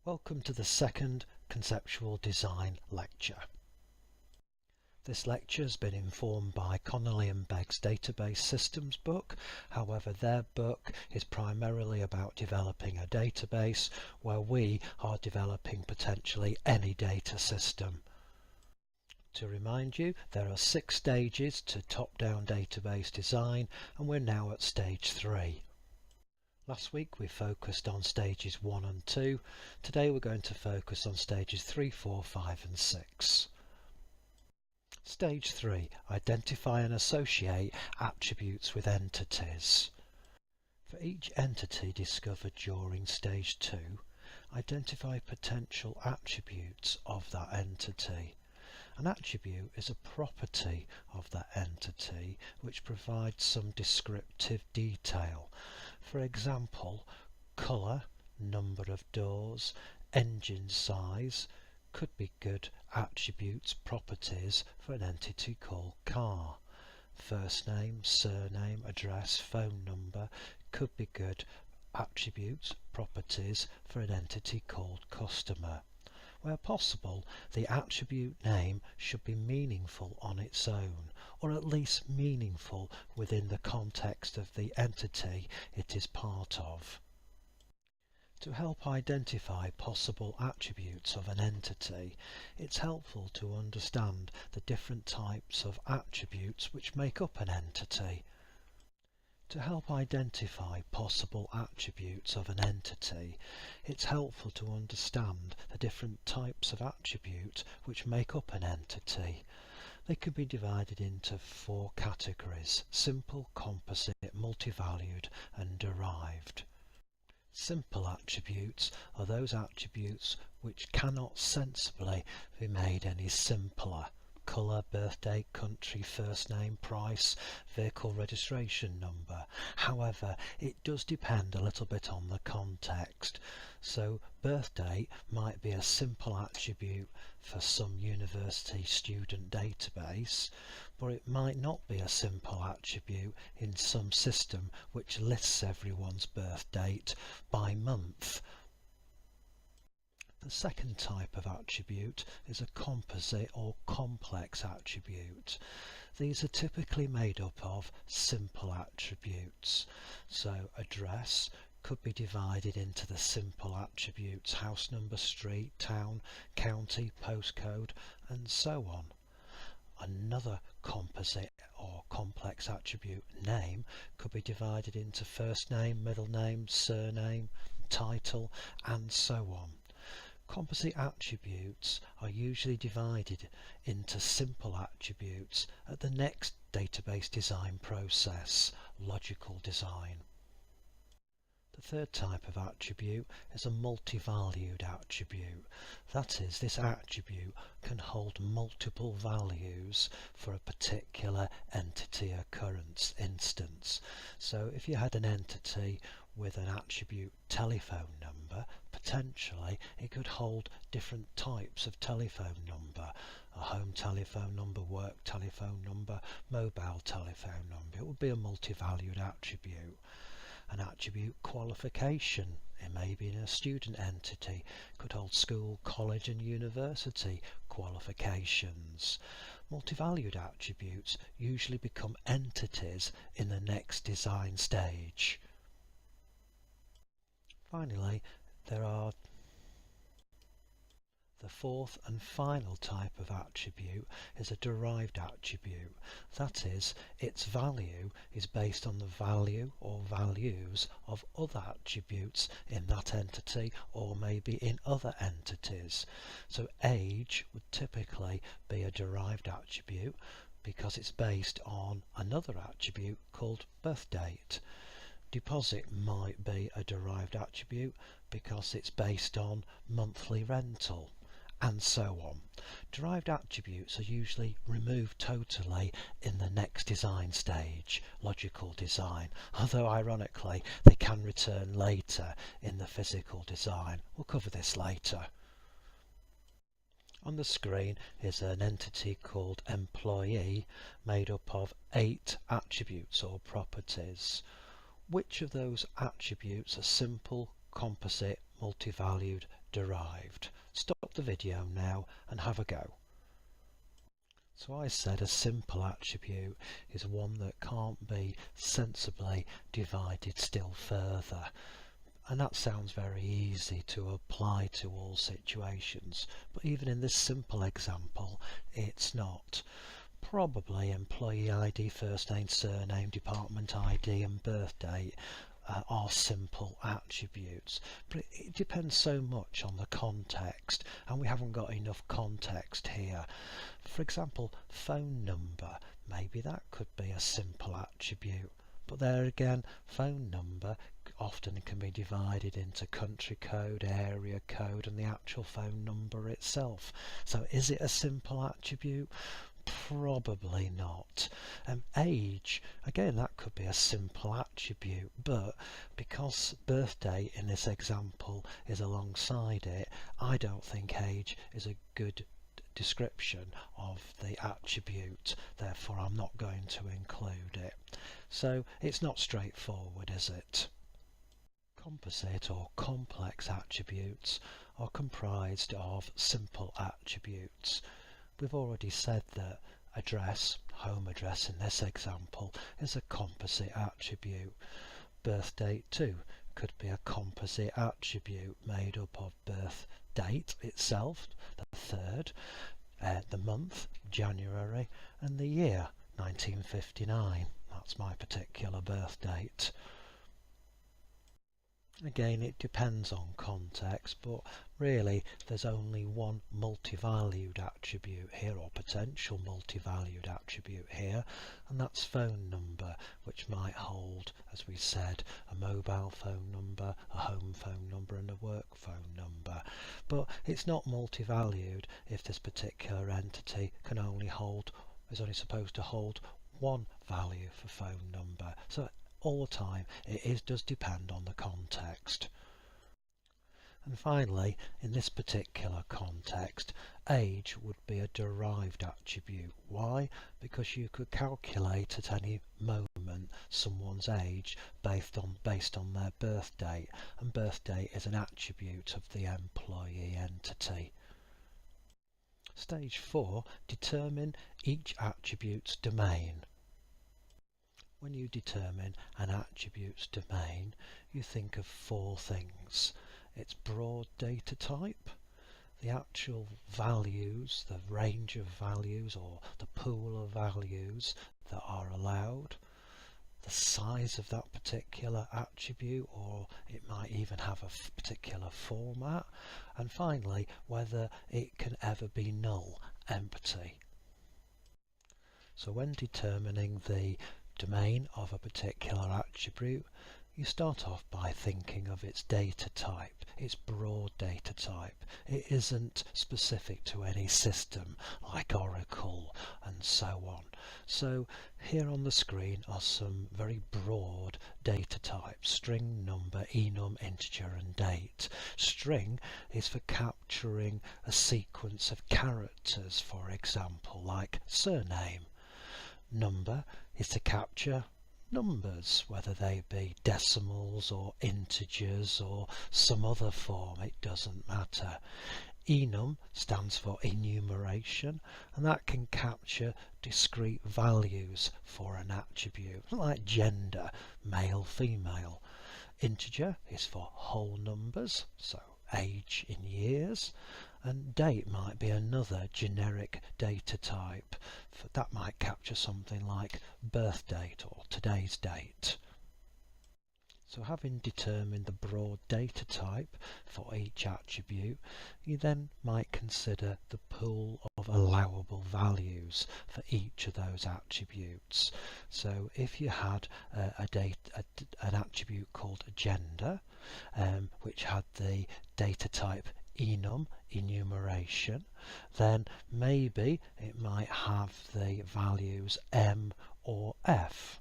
Welcome to the second Conceptual Design lecture. This lecture has been informed by Connolly and Begg's database systems book. However, their book is primarily about developing a database, where we are developing potentially any data system. To remind you, there are 6 stages to top-down database design, and we're now at stage 3. Last week we focused on stages 1 and 2. Today we're going to focus on stages 3, 4, 5 and 6. Stage 3. Identify and associate attributes with entities. For each entity discovered during stage 2, identify potential attributes of that entity. An attribute is a property of that entity which provides some descriptive detail. For example, colour, number of doors, engine size could be good attributes, properties for an entity called car. First name, surname, address, phone number could be good attributes, properties for an entity called customer. Where possible, the attribute name should be meaningful on its own, or at least meaningful within the context of the entity it is part of. To help identify possible attributes of an entity, it's helpful to understand the different types of attributes which make up an entity. To help identify possible attributes of an entity, it's helpful to understand the different types of attribute which make up an entity. They can be divided into 4 categories: simple, composite, multivalued and derived. Simple attributes are those attributes which cannot sensibly be made any simpler. Colour, birthday, country, first name, price, vehicle registration number. However, it does depend a little bit on the context. So birthday might be a simple attribute for some university student database, but it might not be a simple attribute in some system which lists everyone's birth date by month. The second type of attribute is a composite or complex attribute. These are typically made up of simple attributes. So address could be divided into the simple attributes: house number, street, town, county, postcode and so on. Another composite or complex attribute, name, could be divided into first name, middle name, surname, title and so on. Composite attributes are usually divided into simple attributes at the next database design process, logical design. The third type of attribute is a multi-valued attribute. That is, this attribute can hold multiple values for a particular entity occurrence instance. So if you had an entity with an attribute telephone number, potentially it could hold different types of telephone number: a home telephone number, work telephone number, mobile telephone number. It would be a multi-valued attribute. An attribute qualification, it may be in a student entity, could hold school, college and university qualifications. Multi-valued attributes usually become entities in the next design stage. Finally, there are the fourth and final type of attribute is a derived attribute. That is, its value is based on the value or values of other attributes in that entity or maybe in other entities. So age would typically be a derived attribute because it's based on another attribute called birth date. Deposit might be a derived attribute because it's based on monthly rental, and so on. Derived attributes are usually removed totally in the next design stage, logical design, although ironically they can return later in the physical design. We'll cover this later. On the screen is an entity called employee made up of 8 attributes or properties. Which of those attributes are simple, composite, multi-valued derived. Stop the video now and have a go. So I said a simple attribute is one that can't be sensibly divided still further. And that sounds very easy to apply to all situations, but even in this simple example it's not. Probably employee ID, first name, surname, department ID and birth date are simple attributes, but it depends so much on the context, and we haven't got enough context here. For example, phone number, maybe that could be a simple attribute, but there again, phone number often can be divided into country code, area code and the actual phone number itself. So is it a simple attribute? Probably not. Age, again, that could be a simple attribute, but because birthday in this example is alongside it, I don't think age is a good description of the attribute, therefore I'm not going to include it. So it's not straightforward, is it? Composite or complex attributes are comprised of simple attributes. We've already said that address, home address in this example, is a composite attribute. Birth date too could be a composite attribute made up of birth date itself, the 3rd, the month, January, and the year, 1959. That's my particular birth date. Again, it depends on context, but really there's only one multi-valued attribute here, or potential multi-valued attribute here, and that's phone number, which might hold, as we said, a mobile phone number, a home phone number and a work phone number. But it's not multi-valued if this particular entity can only hold, is only supposed to hold one value for phone number. So all the time it does depend on the context. And finally, in this particular context, age would be a derived attribute. Why? Because you could calculate at any moment someone's age based on their birth date, and birth date is an attribute of the employee entity. Stage 4, determine each attribute's domain. When you determine an attribute's domain, you think of 4 things. Its broad data type, the actual values, the range of values or the pool of values that are allowed, the size of that particular attribute, or it might even have a particular format, and finally whether it can ever be null, empty. So when determining the domain of a particular attribute, you start off by thinking of its data type, its broad data type. It isn't specific to any system like Oracle and so on. So here on the screen are some very broad data types: string, number, enum, integer and date. String is for capturing a sequence of characters, for example, like surname. Number is to capture numbers, whether they be decimals or integers or some other form, it doesn't matter. Enum stands for enumeration, and that can capture discrete values for an attribute, like gender, male, female. Integer is for whole numbers, so age in years, and date might be another generic data type. That might capture something like birth date or today's date. So having determined the broad data type for each attribute, you then might consider the pool of allowable values for each of those attributes. So if you had an attribute called gender, which had the data type enum, enumeration, then maybe it might have the values m or f.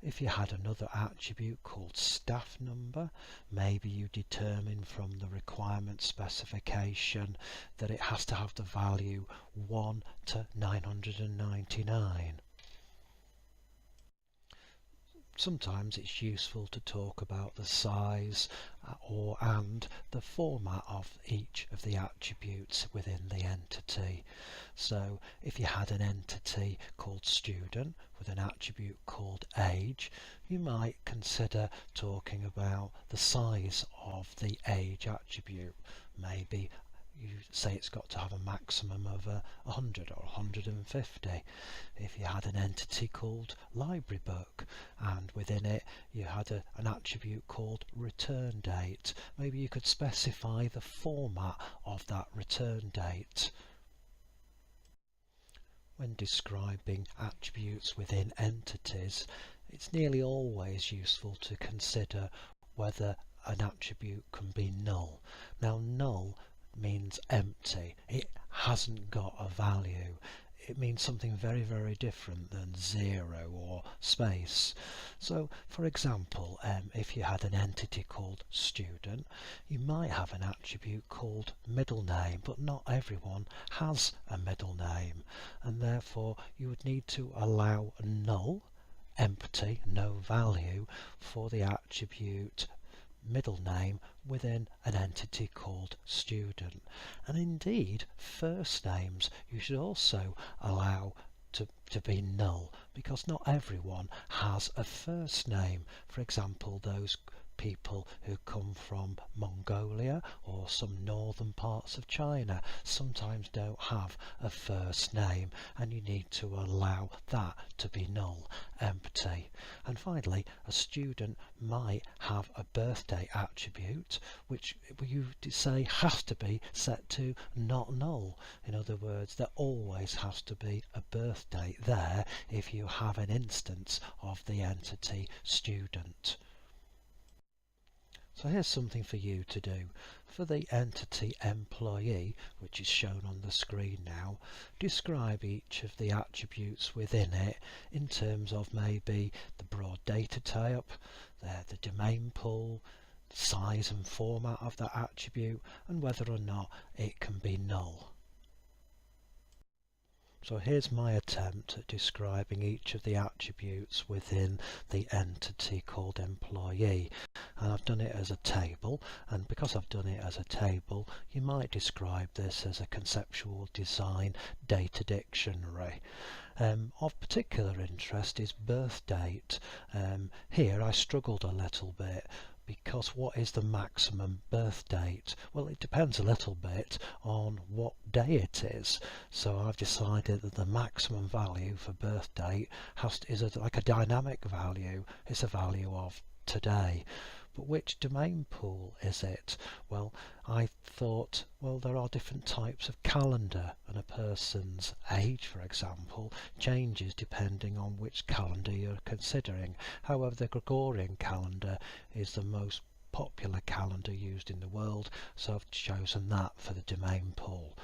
If you had another attribute called staff number, maybe you determine from the requirement specification that it has to have the value 1 to 999. Sometimes it's useful to talk about the size and the format of each of the attributes within the entity. So if you had an entity called student with an attribute called age, you might consider talking about the size of the age attribute. Maybe you say it's got to have a maximum of 100 or 150. If you had an entity called library book and within it you had an attribute called return date, maybe you could specify the format of that return date. When describing attributes within entities, it's nearly always useful to consider whether an attribute can be null. Now, null means empty. It hasn't got a value. It means something very, very different than zero or space. So, for example, if you had an entity called student, you might have an attribute called middle name, but not everyone has a middle name, and therefore you would need to allow null, empty, no value, for the attribute middle name within an entity called student. And indeed, first names you should also allow to be null, because not everyone has a first name. For example, those people who come from Mongolia or some northern parts of China sometimes don't have a first name, and you need to allow that to be null, empty. And finally, a student might have a birthday attribute which you say has to be set to not null. In other words, there always has to be a birth date there if you have an instance of the entity student. So here's something for you to do. For the entity employee, which is shown on the screen now, describe each of the attributes within it in terms of maybe the broad data type, the domain pool, size and format of that attribute, and whether or not it can be null. So here's my attempt at describing each of the attributes within the entity called employee, and I've done it as a table, and because I've done it as a table, you might describe this as a conceptual design data dictionary. Of particular interest is birth date. Here I struggled a little bit, because what is the maximum birth date? Well, it depends a little bit on what day it is. So I've decided that the maximum value for birth date is like a dynamic value. It's a value of today. But which domain pool is it? Well, I thought, well, there are different types of calendar, and a person's age, for example, changes depending on which calendar you're considering. However, the Gregorian calendar is the most popular calendar used in the world, so I've chosen that for the domain pool.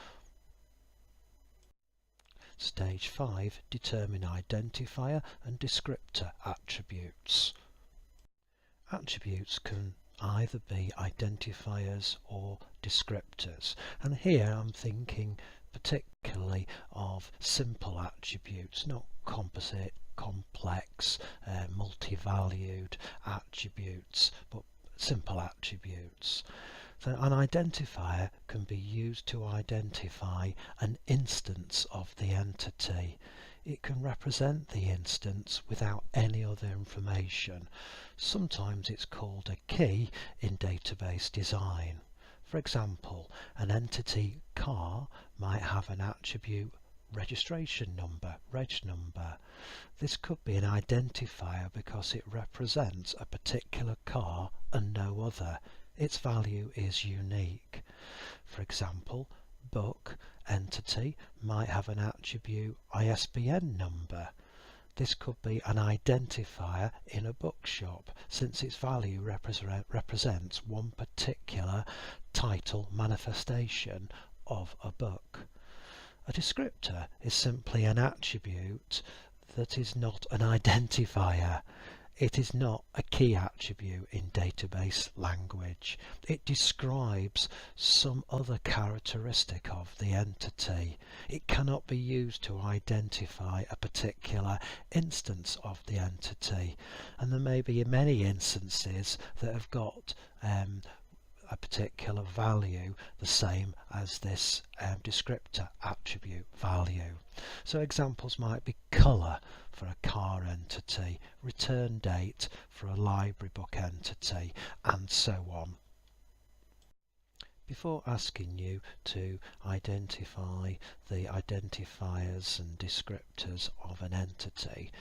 Stage 5, determine identifier and descriptor attributes. Attributes can either be identifiers or descriptors, and here I'm thinking particularly of simple attributes, not composite, complex, multi-valued attributes, but simple attributes. So an identifier can be used to identify an instance of the entity. It can represent the instance without any other information. Sometimes it's called a key in database design. For example, an entity car might have an attribute registration number, reg number. This could be an identifier because it represents a particular car and no other. Its value is unique. For example, book entity might have an attribute ISBN number. This could be an identifier in a bookshop, since its value represents one particular title manifestation of a book. A descriptor is simply an attribute that is not an identifier. it is not a key attribute in database language. It describes some other characteristic of the entity. It cannot be used to identify a particular instance of the entity, and there may be many instances that have got a particular value the same as this descriptor attribute value. So examples might be colour for a car entity, return date for a library book entity, and so on. Before asking you to identify the identifiers and descriptors of an entity,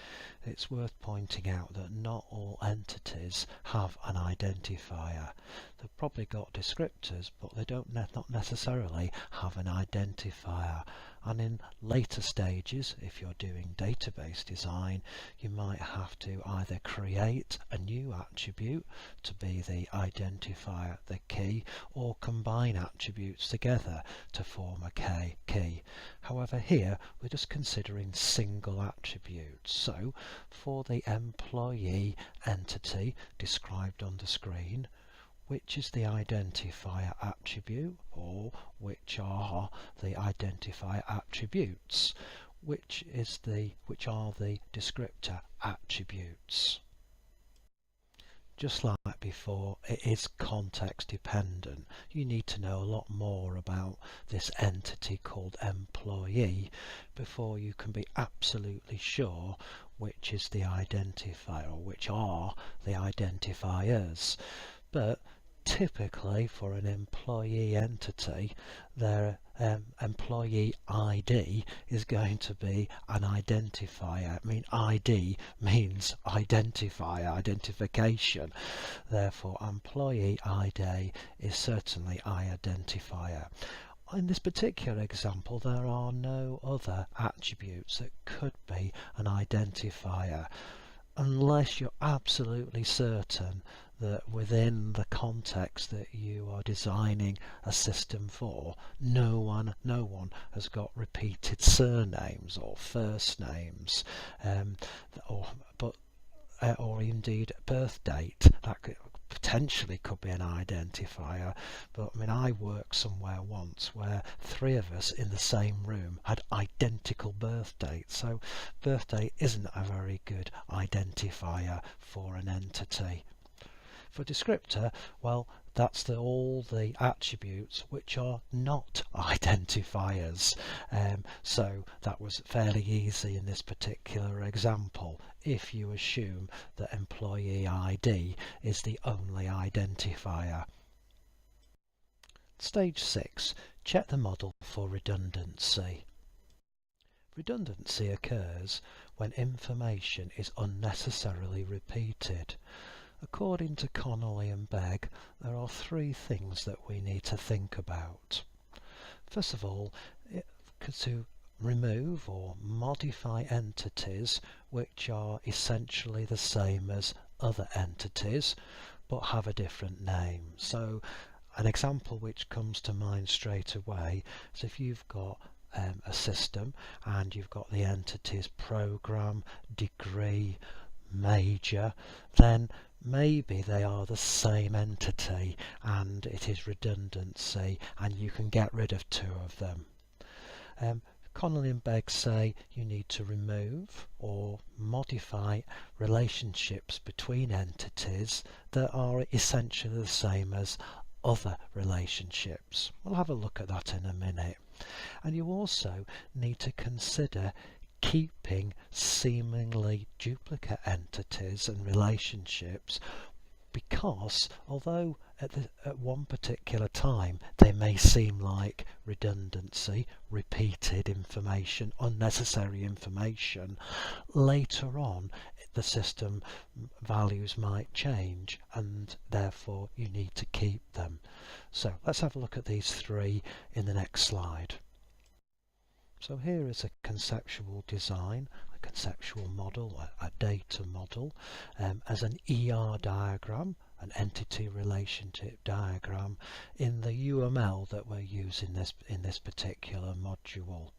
it's worth pointing out that not all entities have an identifier. They've probably got descriptors, but they don't not necessarily have an identifier. And in later stages, if you're doing database design, you might have to either create a new attribute to be the identifier, the key, or combine attributes together to form a key. However, here we're just considering single attributes. So for the employee entity described on the screen, which is the identifier attribute, or which are the identifier attributes, which are the descriptor attributes. Just like before, it is context dependent. You need to know a lot more about this entity called employee before you can be absolutely sure which is the identifier, or which are the identifiers. But typically for an employee entity, their employee ID is going to be an identifier. I mean, ID means identifier, identification. Therefore, employee ID is certainly identifier. In this particular example, there are no other attributes that could be an identifier, unless you're absolutely certain that within the context that you are designing a system for, no one has got repeated surnames or first names, or indeed birth date. That potentially could be an identifier. But I mean, I worked somewhere once where 3 of us in the same room had identical birth dates, so birth date isn't a very good identifier for an entity. For descriptor, well, that's all the attributes which are not identifiers. So that was fairly easy in this particular example, if you assume that employee ID is the only identifier. Stage 6. Check the model for redundancy. Redundancy occurs when information is unnecessarily repeated. According to Connolly and Begg, there are 3 things that we need to think about. First of all, to remove or modify entities which are essentially the same as other entities but have a different name. So an example which comes to mind straight away is if you've got a system and you've got the entities program, degree, major, then maybe they are the same entity and it is redundancy and you can get rid of 2 of them. Connolly and Begg say you need to remove or modify relationships between entities that are essentially the same as other relationships. We'll have a look at that in a minute. And you also need to consider keeping seemingly duplicate entities and relationships, because although at one particular time they may seem like redundancy, repeated information, unnecessary information, later on the system values might change and therefore you need to keep them. So let's have a look at these 3 in the next slide. So here is a conceptual design, a conceptual model, a data model, as an ER diagram, an entity relationship diagram, in the UML that we're using in this particular module.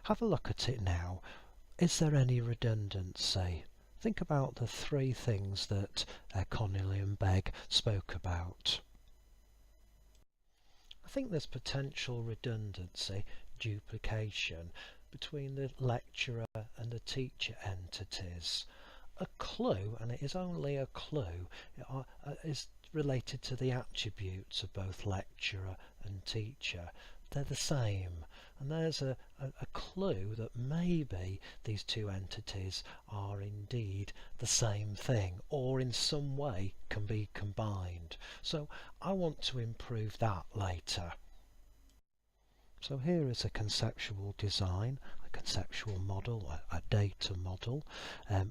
Have a look at it now. Is there any redundancy? think about the three things that Connolly and Begg spoke about. I think there's potential redundancy, duplication between the lecturer and the teacher entities. A clue, and it is only a clue, is related to the attributes of both lecturer and teacher. They're the same, and there's a clue that maybe these two entities are indeed the same thing, or in some way can be combined. So I want to improve that later. So here is a conceptual design, a conceptual model, a data model,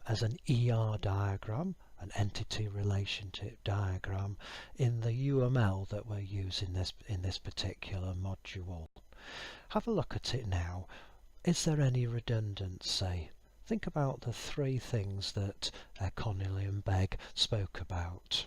as an ER diagram, an entity relationship diagram, in the UML that we're using in this particular module. Have a look at it now. Is there any redundancy? Think about the three things that Connolly and Begg spoke about.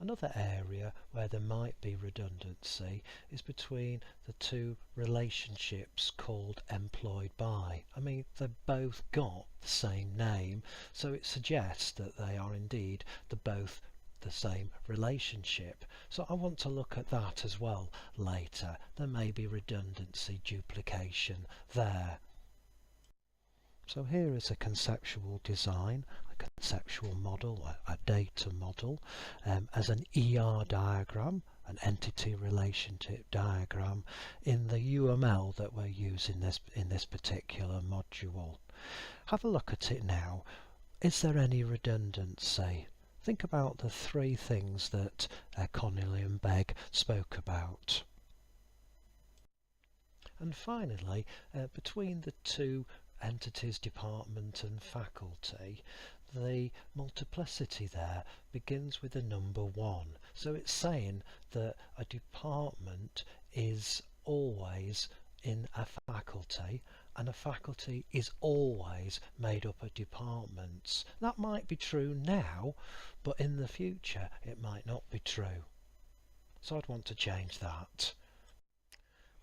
Another area where there might be redundancy is between the two relationships called employed by. I mean, they've both got the same name, so it suggests that they are indeed both the same relationship. So I want to look at that as well later. There may be redundancy, duplication there. So here is a conceptual design, a conceptual model, a data model, as an ER diagram, an entity relationship diagram, in the UML that we're using in this particular module. Have a look at it now. Is there any redundancy? Think about the three things that Connolly and Begg spoke about. And finally, between the two entities, department and faculty, the multiplicity there begins with the number 1. So it's saying that a department is always in a faculty, and a faculty is always made up of departments. That might be true now, but in the future it might not be true. So I'd want to change that.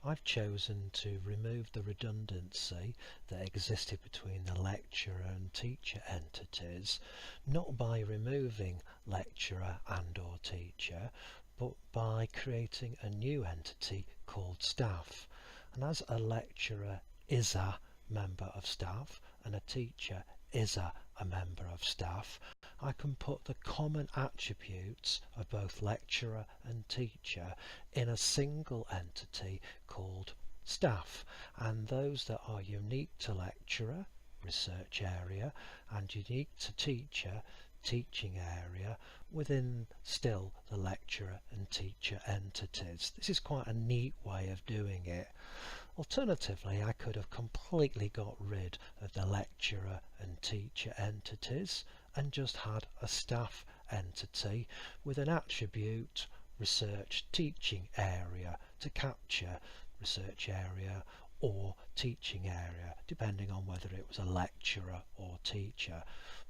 I've chosen to remove the redundancy that existed between the lecturer and teacher entities, not by removing lecturer and or teacher, but by creating a new entity called staff. And as a lecturer is a member of staff and a teacher is a member of staff, I can put the common attributes of both lecturer and teacher in a single entity called staff, and those that are unique to lecturer, research area, and unique to teacher, teaching area, within still the lecturer and teacher entities. This is quite a neat way of doing it. Alternatively, I could have completely got rid of the lecturer and teacher entities and just had a staff entity with an attribute research teaching area to capture research area or teaching area, depending on whether it was a lecturer or teacher.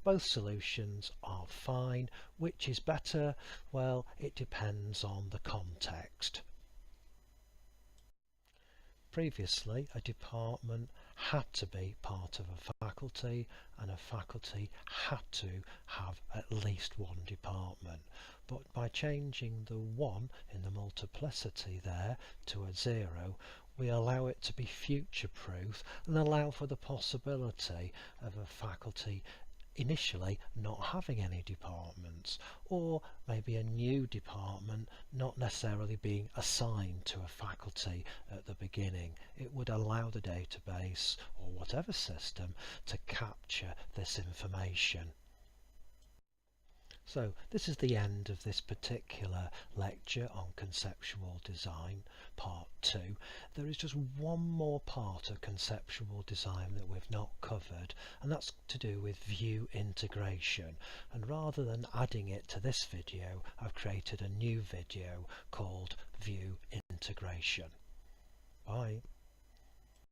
Both solutions are fine. Which is better? Well, it depends on the context. Previously, a department had to be part of a faculty, and a faculty had to have at least one department. But by changing the 1 in the multiplicity there to a 0, we allow it to be future-proof and allow for the possibility of a faculty initially not having any departments, or maybe a new department not necessarily being assigned to a faculty at the beginning. It would allow the database or whatever system to capture this information. So this is the end of this particular lecture on conceptual design, part 2. There is just one more part of conceptual design that we've not covered, and that's to do with view integration. And rather than adding it to this video, I've created a new video called View Integration. Bye.